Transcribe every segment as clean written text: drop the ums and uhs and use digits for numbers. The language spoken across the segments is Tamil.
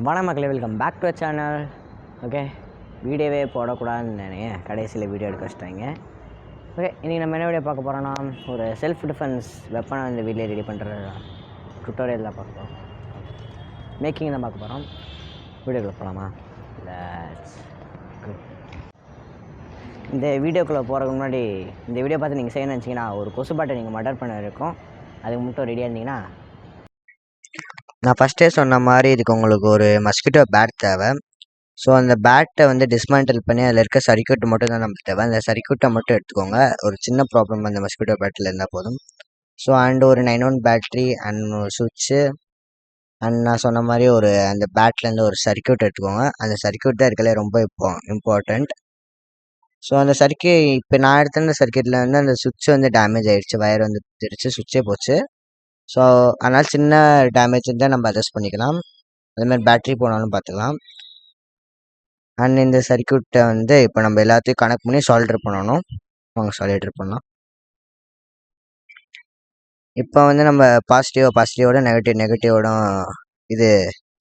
வணக்கம் மக்களே, welcome back to channel. Okay, வீடியோவே போடக்கூடாதுன்னு நினைக்கிறேன், கடைசியில் வீடியோ எடுக்க வச்சிட்டாங்க. ஓகே, இன்றைக்கி நம்ம என்ன வீடியோ பார்க்க போகிறோன்னா, ஒரு செல்ஃப் டிஃபென்ஸ் வெப்பனை வந்து வீட்டில் ரெடி பண்ணுற டுட்டோரியல் தான் பார்க்க போகிறோம். மேக்கிங் தான் பார்க்க போகிறோம். வீடியோக்குள்ளே போகலாமா? இந்த வீடியோக்குள்ளே போகிறதுக்கு முன்னாடி இந்த வீடியோ பார்த்து நீங்கள் செய்யணும்னு நினச்சிங்கன்னா, ஒரு கொசு பாட்டை நீங்கள் மர்டர் பண்ண இருக்கும், அதுக்கு மட்டும் ரெடியாக இருந்தீங்கன்னா, நான் ஃபஸ்ட்டே சொன்ன மாதிரி இதுக்கு உங்களுக்கு ஒரு மஸ்கிட்டோ பேட் தேவை. ஸோ அந்த பேட்டை வந்து டிஸ்மேண்டில் பண்ணி அதில் இருக்க சர்க்யூட் மட்டும் தான் நமக்கு தேவை. அந்த சர்க்யூட்டை மட்டும் எடுத்துக்கோங்க. ஒரு சின்ன ப்ராப்ளம் அந்த மஸ்கிட்டோ பேட்டில் இருந்தால் போதும். ஸோ அண்ட் ஒரு 9 பேட்ரி அண்ட் சுவிட்சு அண்ட் நான் சொன்ன மாதிரி ஒரு அந்த பேட்லேருந்து ஒரு சர்க்யூட் எடுத்துக்கோங்க. அந்த சர்க்யூட் தான் இருக்கலே ரொம்ப இம்பார்ட்டண்ட். ஸோ அந்த இப்போ நான் எடுத்த சர்க்யூட்டில் வந்து அந்த சுவிட்ச் வந்து டேமேஜ் ஆகிடுச்சு, வயர் வந்து திருச்சு, சுவிட்சே போச்சு. ஸோ அதனால் சின்ன டேமேஜ் இருந்தால் நம்ம அட்ஜஸ்ட் பண்ணிக்கலாம். அதேமாதிரி பேட்ரி போனாலும் பார்த்துக்கலாம். அண்ட் இந்த சர்க்யூட்டை வந்து இப்போ நம்ம எல்லாத்தையும் கனெக்ட் பண்ணி சால்டர் பண்ணணும். அவங்க சால்டர் பண்ணலாம். இப்போ வந்து நம்ம பாசிட்டிவோட நெகட்டிவோட இது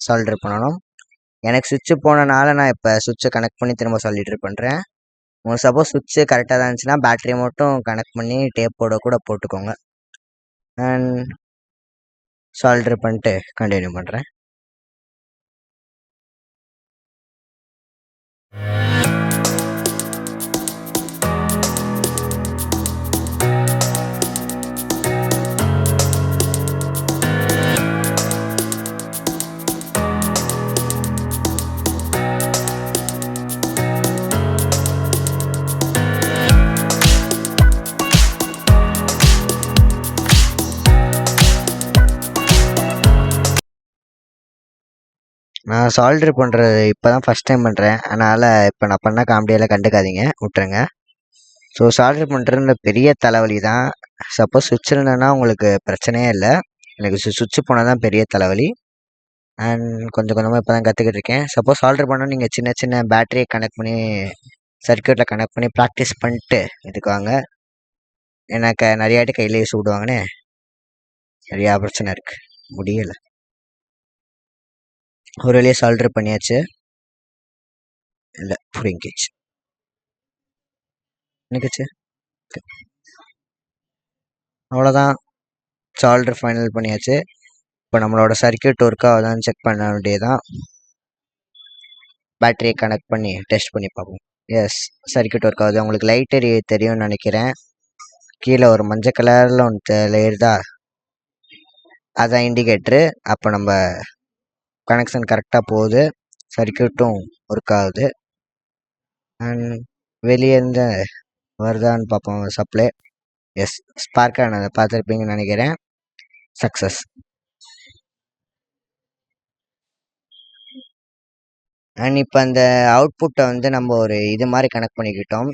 சால்டர் பண்ணணும். எனக்கு சுவிட்சு போனனால நான் இப்போ சுவிட்சை கனெக்ட் பண்ணி திரும்ப சால்டர் பண்ணுறேன். உங்களுக்கு சப்போஸ் சுவிட்சு கரெக்டாக தான் இருந்துச்சுன்னா பேட்டரியை மட்டும் கனெக்ட் பண்ணி டேப்போட கூட போட்டுக்கோங்க. அண்ட் சால்டர் பண்ணிட்டு கண்டினியூ பண்ணுறேன். நான் சால்டர் பண்ணுறது இப்போ தான் ஃபஸ்ட் டைம் பண்ணுறேன். அதனால் இப்போ நான் பண்ண காமெடியெல்லாம் கண்டுக்காதீங்க, விட்டுருங்க. ஸோ சால்டர் பண்ணுறது பெரிய தலைவலி தான். சப்போஸ் சுவிட்ச் இருந்தேன்னா உங்களுக்கு பிரச்சனையே இல்லை. எனக்கு சுவிட்ச் போனால் தான் பெரிய தலைவலி. அண்ட் கொஞ்சம் கொஞ்சமாக இப்போ தான் கற்றுக்கிட்டு இருக்கேன். சப்போஸ் சால்டர் பண்ணால் நீங்கள் சின்ன சின்ன பேட்டரியை கனெக்ட் பண்ணி சர்க்யூட்டில் கனெக்ட் பண்ணி ப்ராக்டிஸ் பண்ணிட்டு இதுக்குவாங்க. எனக்கு நிறைய வாட்டி கையிலேயே சூடுவாங்கன்னு நிறையா பிரச்சனை இருக்குது, முடியலை. ஒரு வழியாக சால்டர் பண்ணியாச்சு. இல்லை புரிஞ்சிச்சு நினைக்கிச்சு. அவ்வளோதான், சால்டர் ஃபைனல் பண்ணியாச்சு. இப்போ நம்மளோட சர்க்யூட் ஒர்க் ஆகுதான்னு செக் பண்ண வேண்டியதுதான். பேட்டரியை கனெக்ட் பண்ணி டெஸ்ட் பண்ணி பார்ப்போம். எஸ், சர்க்யூட் ஒர்க் ஆகுது. உங்களுக்கு லைட் தெரியும்னு நினைக்கிறேன். கீழே ஒரு மஞ்சள் கலரில் ஒன்று லேருதா, அதான் இண்டிகேட்ரு. அப்போ நம்ம கனெக்ஷன் கரெக்டாக போகுது, சர்க்யூட்டும் ஒர்க் ஆகுது. அண்ட் வெளியே இருந்து வருதான்னு பார்ப்போம் சப்ளை. எஸ், ஸ்பார்க் ஆனதை பார்த்துருப்பீங்கன்னு நினைக்கிறேன். சக்ஸஸ். அண்ட் இப்போ அந்த அவுட்புட்டை வந்து நம்ம ஒரு இது மாதிரி கனெக்ட் பண்ணிக்கிட்டோம்.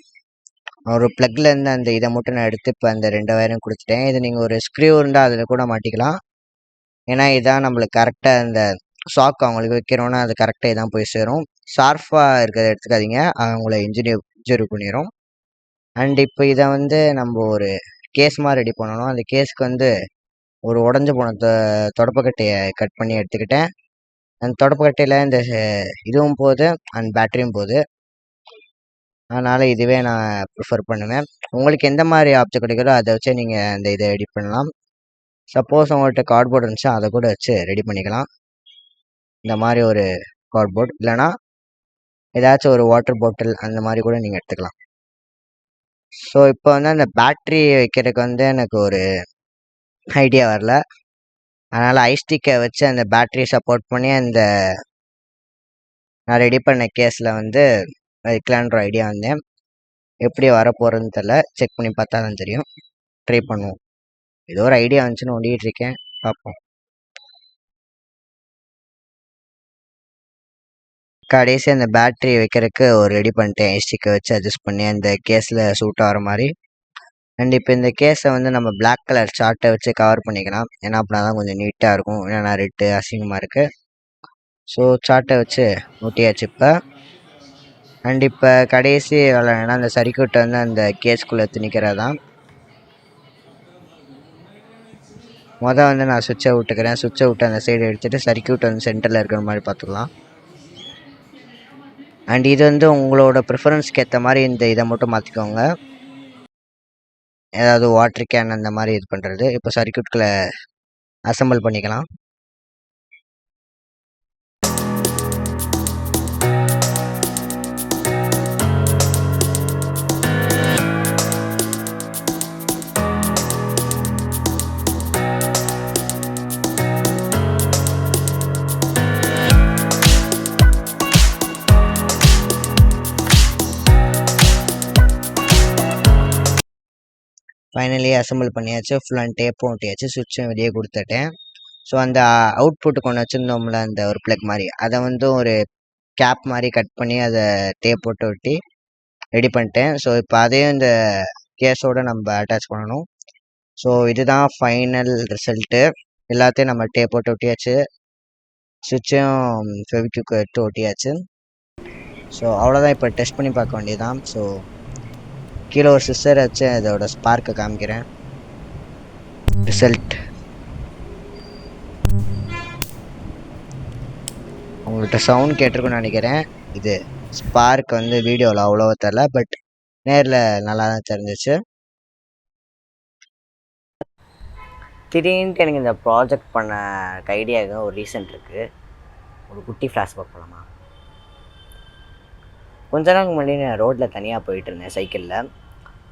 ஒரு ப்ளக்லேருந்து அந்த இதை மட்டும் நான் எடுத்து இப்போ அந்த 2 வயரும் கொடுத்துட்டேன். இது நீங்கள் ஒரு ஸ்க்ரீவ் இருந்தால் அதில் கூட மாட்டிக்கலாம். ஏன்னா இதான் நம்மளுக்கு கரெக்டாக அந்த ஷாக் அவங்களுக்கு வைக்கிறோன்னா அது கரெக்டாக இதான் போய் சேரும். ஷார்ப்பாக இருக்கிறத எடுத்துக்காதீங்க, அவங்கள இன்ஜுரி பண்ணிடும். அண்ட் இப்போ இதை வந்து நம்ம ஒரு கேஸ் மாதிரி ரெடி பண்ணணும். அந்த கேஸுக்கு வந்து ஒரு உடஞ்சி போன தொடப்பக்கட்டையை கட் பண்ணி எடுத்துக்கிட்டேன். அந்த தொடப்பக்கட்டையில் இந்த இதுவும் போகுது அண்ட் பேட்டரியும் போகுது. அதனால் இதுவே நான் ப்ரிஃபர் பண்ணுவேன். உங்களுக்கு எந்த மாதிரி ஆப்ஜெக்ட் கிடைக்கிறோ அதை வச்சு நீங்கள் அந்த இதை எடிட் பண்ணலாம். சப்போஸ் உங்கள்கிட்ட கார்ட்போர்ட் இருந்துச்சா அதை கூட வச்சு ரெடி பண்ணிக்கலாம். இந்த மாதிரி ஒரு கார்ட்போர்ட் இல்லைனா ஏதாச்சும் ஒரு வாட்டர் பாட்டில் அந்த மாதிரி கூட நீங்கள் எடுத்துக்கலாம். ஸோ இப்போ வந்து அந்த பேட்ரி வைக்கிறதுக்கு வந்து எனக்கு ஒரு ஐடியா வரல. அதனால் ஐஸ்டிக்கை வச்சு அந்த பேட்டரி சப்போர்ட் பண்ணி அந்த நான் ரெடி பண்ண கேஸில் வந்து வைக்கலான்ற ஐடியா வந்தேன். எப்படி வரப்போகிறதுன்னு தெரில, செக் பண்ணி பார்த்தா தான் தெரியும். ட்ரை பண்ணுவோம். ஏதோ ஒரு ஐடியா வந்துச்சுன்னு ஓடிட்டு இருக்கேன், பார்ப்போம். கடைசி அந்த பேட்ரி வைக்கிறதுக்கு ஒரு ரெடி பண்ணிட்டேன். ஐஸ்டிக்கை வச்சு அட்ஜஸ்ட் பண்ணி அந்த கேஸில் சூட் ஆகிற மாதிரி. அண்ட் இப்போ இந்த கேஸை வந்து நம்ம பிளாக் கலர் சார்ட்டை வச்சு கவர் பண்ணிக்கலாம். ஏன்னா அப்படின்னா தான் கொஞ்சம் நீட்டாக இருக்கும். ஏன்னா ரெட்டு அசிங்கமாக இருக்குது. ஸோ சார்ட்டை வச்சு ஒட்டியாச்சு இப்போ. அண்ட் இப்போ கடைசி வேலைன்னா அந்த சர்க்யூட்டை வந்து அந்த கேஸ்குள்ளே திணிக்கிறது தான். வந்து நான் சுவிட்சை விட்டுக்கிறேன். சுவிட்சை விட்டு அந்த சைடு எடுத்துகிட்டு சர்க்யூட் வந்து சென்டரில் இருக்கிற மாதிரி பார்த்துக்கலாம். அண்ட் இது வந்து உங்களோட ப்ரிஃபரன்ஸ்க்கு ஏற்ற மாதிரி இந்த இதை மட்டும் மாற்றிக்கோங்க. ஏதாவது வாட்டர் கேன் அந்த மாதிரி இது பண்ணுறது. இப்போ சர்க்யூட்குள்ளே அசம்பிள் பண்ணிக்கலாம். ஃபைனலி அசம்பிள் பண்ணியாச்சு. ஃபுல் அண்ட் டேப்பும் ஒட்டியாச்சு. சுவிட்சும் வெளியே கொடுத்துட்டேன். ஸோ அந்த அவுட்புட்டு கொண்டு வச்சுருந்தோம்ல அந்த ஒரு ப்ளக் மாதிரி, அதை வந்து ஒரு கேப் மாதிரி கட் பண்ணி அதை டேப் போட்டு ஒட்டி ரெடி பண்ணிட்டேன். ஸோ இப்போ அதையும் இந்த கேஸோடு நம்ம அட்டாச் பண்ணணும். ஸோ இதுதான் ஃபைனல் ரிசல்ட்டு. எல்லாத்தையும் நம்ம டேப் போட்டு ஒட்டியாச்சு. சுவிட்சும் ஃபெவிக்விக் எடுத்து ஒட்டியாச்சு. ஸோ அவ்வளோதான். இப்போ டெஸ்ட் பண்ணி பார்க்க வேண்டியதுதான். ஸோ கீழே ஒரு சிஸ்டர் வச்சு அதோட ஸ்பார்க்கை காமிக்கிறேன். ரிசல்ட் உங்கள்கிட்ட சவுண்ட் கேட்டிருக்குன்னு நினைக்கிறேன். இது ஸ்பார்க் வந்து வீடியோவில் அவ்வளோவா தெரில, பட் நேரில் நல்லா தான் தெரிஞ்சிச்சு. திடீர்னுட்டு எனக்கு இந்த ப்ராஜெக்ட் பண்ண ஐடியாவுக்கு ஒரு ரீசன் இருக்குது. ஒரு குட்டி ஃப்ளாஷ்பேக் போகலாமா? கொஞ்ச நாளுக்கு முன்னாடி நான் ரோட்டில் தனியாக போயிட்டுருந்தேன் சைக்கிளில்.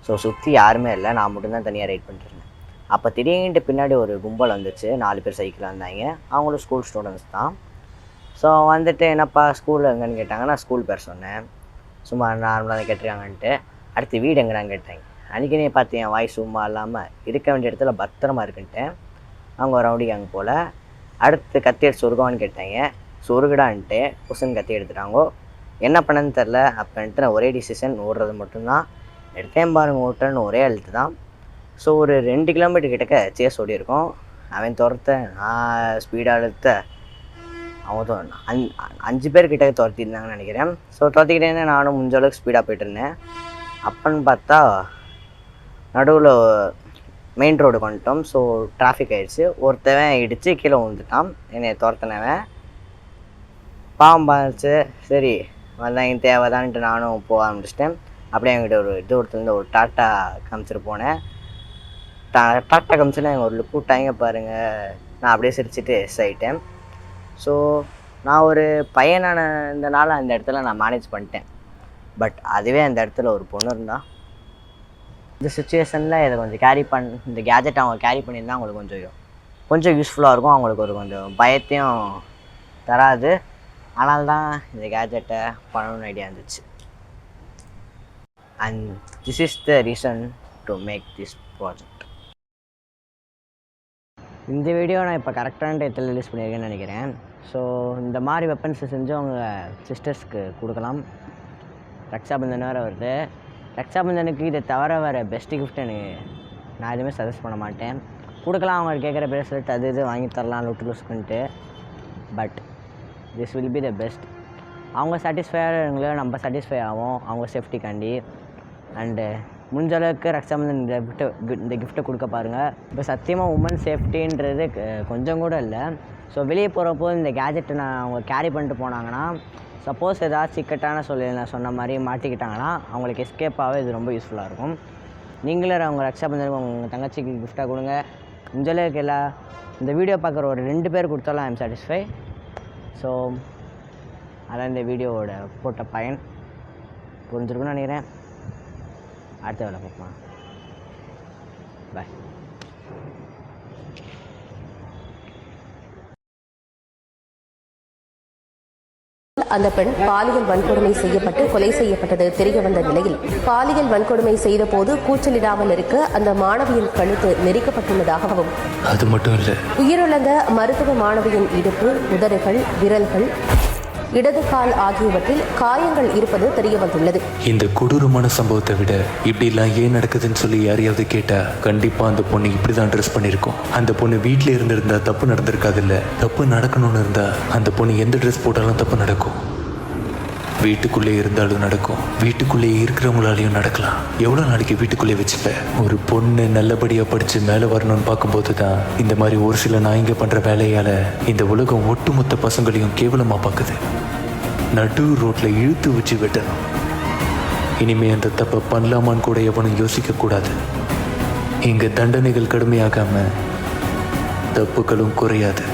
ஸோ சுற்றி யாருமே இல்லை, நான் மட்டும்தான் தனியாக ரைட் பண்ணிட்டுருந்தேன். அப்போ திடீர்னுட்டு பின்னாடி ஒரு கும்பல் வந்துச்சு. 4 பேர் சைக்கிளில் வந்தாங்க. அவங்களும் ஸ்கூல் ஸ்டூடெண்ட்ஸ் தான். ஸோ வந்துட்டு என்னப்பா ஸ்கூலில் எங்கன்னு கேட்டாங்க. நான் ஸ்கூல் பேர் சொன்னேன். சும்மா நார்மலாக தான் கேட்டிருக்காங்கன்ட்டு. அடுத்து வீடு எங்கடான்னு கேட்டாங்க. அன்றைக்கினே பார்த்து என் வாய்ஸ் சும்மா இல்லாமல் இருக்க வேண்டிய இடத்துல பத்திரமா இருக்குன்ட்டு. அவங்க ரவுடி அங்கே போல். அடுத்து கத்தி எடுத்து சொருகான்னு கேட்டாங்க. சொருகுடான்ட்டு குசன் கத்தி எடுத்துட்டாங்கோ. என்ன பண்ணன்னு தெரில. அப்போன்ட்டு நான் ஒரே டிசிஷன், ஓடுறது மட்டும்தான். எடுத்தேன் பாருங்க, ஓட்டுறேன்னு ஒரே அழுத்து தான். ஸோ ஒரு 2 கிலோமீட்டர் கிட்டக்க சேஸ் ஓடி இருக்கும். அவன் துரத்த, நான் ஸ்பீடாக அழுத்த, அவன் 5 பேர் கிட்ட துரத்திருந்தாங்கன்னு நினைக்கிறேன். ஸோ துரத்திக்கிட்டே நானும் முடிஞ்ச அளவுக்கு ஸ்பீடாக போய்ட்டுருந்தேன். அப்போன்னு பார்த்தா நடுவில் மெயின் ரோடு வந்துட்டோம். ஸோ டிராஃபிக் ஆகிடுச்சு. ஒருத்தவன் இடித்து கீழே விழுந்துட்டான். என்னை துரத்தினவன் பாவம் பார்த்துச்சு. சரி வந்தாங்க தேவைதான்ட்டு நானும் போக ஆரம்பிச்சிட்டேன். அப்படியே என்கிட்ட ஒரு தூரத்துலேருந்து ஒரு டாட்டா காமிச்சிட்டு போனேன். டாட்டா காமிச்சுன்னா எங்கள் ஒரு லுக் விட்டாங்க பாருங்கள். நான் அப்படியே சிரிச்சுட்டு எஸ் ஆகிட்டேன். ஸோ நான் ஒரு பையனான இந்த நாள் அந்த இடத்துல நான் மேனேஜ் பண்ணிட்டேன். பட் அதுவே அந்த இடத்துல ஒரு பொண்ணு இருந்தால் இந்த சுச்சுவேஷனில் இதை கொஞ்சம் இந்த கேஜெட் அவங்க கேரி பண்ணியிருந்தால் அவங்களுக்கு கொஞ்சம் யூஸ்ஃபுல்லாக இருக்கும். அவங்களுக்கு ஒரு கொஞ்சம் பயத்தையும் தராது. ஆனால் தான் இந்த கேஜெட்டை பண்ணணும்னு ஐடியா இருந்துச்சு. And this is the reason to make this project. இந்த வீடியோ நான் இப்போ கரெக்டான டயத்தில் ரிலீஸ் பண்ணியிருக்கேன்னு நினைக்கிறேன். ஸோ இந்த மாதிரி வெப்பன்ஸை செஞ்சு அவங்க சிஸ்டர்ஸ்க்கு கொடுக்கலாம். ரக்ஷாபந்தன் வேறு வருது. ரக்ஷாபந்தனுக்கு இதை தவிர வேறு பெஸ்ட்டு கிஃப்ட் எனக்கு நான் எதுவுமே சஜஸ்ட் பண்ண மாட்டேன். கொடுக்கலாம், அவங்க கேட்குற பிரேஸ்லெட் அது இது வாங்கி தரலாம் லுட்டுலுஸ்க்குன்ட்டு. But this will be the best. அவங்க சாட்டிஸ்ஃபையாக நம்ம சாட்டிஸ்ஃபை ஆகும் அவங்க சேஃப்டிக்காண்டி. அண்டு முடிஞ்ச அளவுக்கு ரக்ஷாபந்தன் இந்த கிஃப்ட்டை கொடுக்க பாருங்கள். இப்போ சத்தியமாக உமன் சேஃப்டின்றது கொஞ்சம் கூட இல்லை. ஸோ வெளியே போகிறப்போ இந்த கேஜெட்டை அவங்க கேரி பண்ணிட்டு போனாங்கன்னா, சப்போஸ் ஏதாச்சும் இக்கட்டான நான் சொன்ன மாதிரி மாட்டிக்கிட்டாங்கன்னா அவங்களுக்கு எஸ்கேப்பாகவே இது ரொம்ப யூஸ்ஃபுல்லாக இருக்கும். நீங்களே அவங்க ரக்ஷாபந்தனுக்கு உங்கள் தங்கச்சிக்கு கிஃப்டாக கொடுங்க. முடிஞ்ச அளவுக்கு இந்த வீடியோ பார்க்குற ஒரு 2 பேர் கொடுத்தாலும் ஐ எம் சாட்டிஸ்ஃபை. ஸோ அதான் இந்த வீடியோவோட போட்ட பயன் புரிஞ்சிருக்குன்னு நினைக்கிறேன். அடுத்த வேலை பார்க்கலாம். பாய். அந்த பெண் பாலியல் வன்கொடுமை செய்யப்பட்டு கொலை செய்யப்பட்டது தெரியவந்த நிலையில் பாலியல் வன்கொடுமை செய்த போது கூச்சலிடாமல் இருக்க அந்த மாணவியின் கழுத்து நெரிக்கப்பட்டுள்ளதாகவும், அது மட்டும் இல்ல, உயிரிழந்த மருத்துவ மாணவியின் இடுப்பு, உதடுகள், விரல்கள், இடது கால் ஆகியவற்றில் காயங்கள் இருப்பது தெரியவந்துள்ளது. இந்த கொடூரமான சம்பவத்தை விட இப்படிலாம் ஏன் நடக்குதுன்னு சொல்லி யாரையாவது கேட்டா கண்டிப்பா அந்த பொண்ணு இப்படிதான் ட்ரெஸ் பண்ணிருக்கும். அந்த பொண்ணு வீட்டில இருந்திருந்தா தப்பு நடந்திருக்காது. இல்ல தப்பு நடக்கணும்னு இருந்தா அந்த பொண்ணு எந்த ட்ரெஸ் போட்டாலும் தப்பு நடக்கும். வீட்டுக்குள்ளே இருந்தாலும் நடக்கும், வீட்டுக்குள்ளே இருக்கிறவங்களாலையும் நடக்கலாம். எவ்வளோ நாளைக்கு வீட்டுக்குள்ளே வச்சுப்பேன்? ஒரு பொண்ணு நல்லபடியாக படித்து மேலே வரணும்னு பார்க்கும்போது தான் இந்த மாதிரி ஒரு சில நாய்ங்க பண்ணுற வேலையால் இந்த உலகம் ஒட்டுமொத்த பசங்களையும் கேவலமாக பார்க்குது. நடு ரோட்டில் இழுத்து வச்சு வெட்டணும். இனிமே அந்த தப்பை பண்ணலாமான்னு கூட எவனும் யோசிக்கக்கூடாது. இங்கே தண்டனைகள் கடுமையாகாமல் தப்புகளும் குறையாது.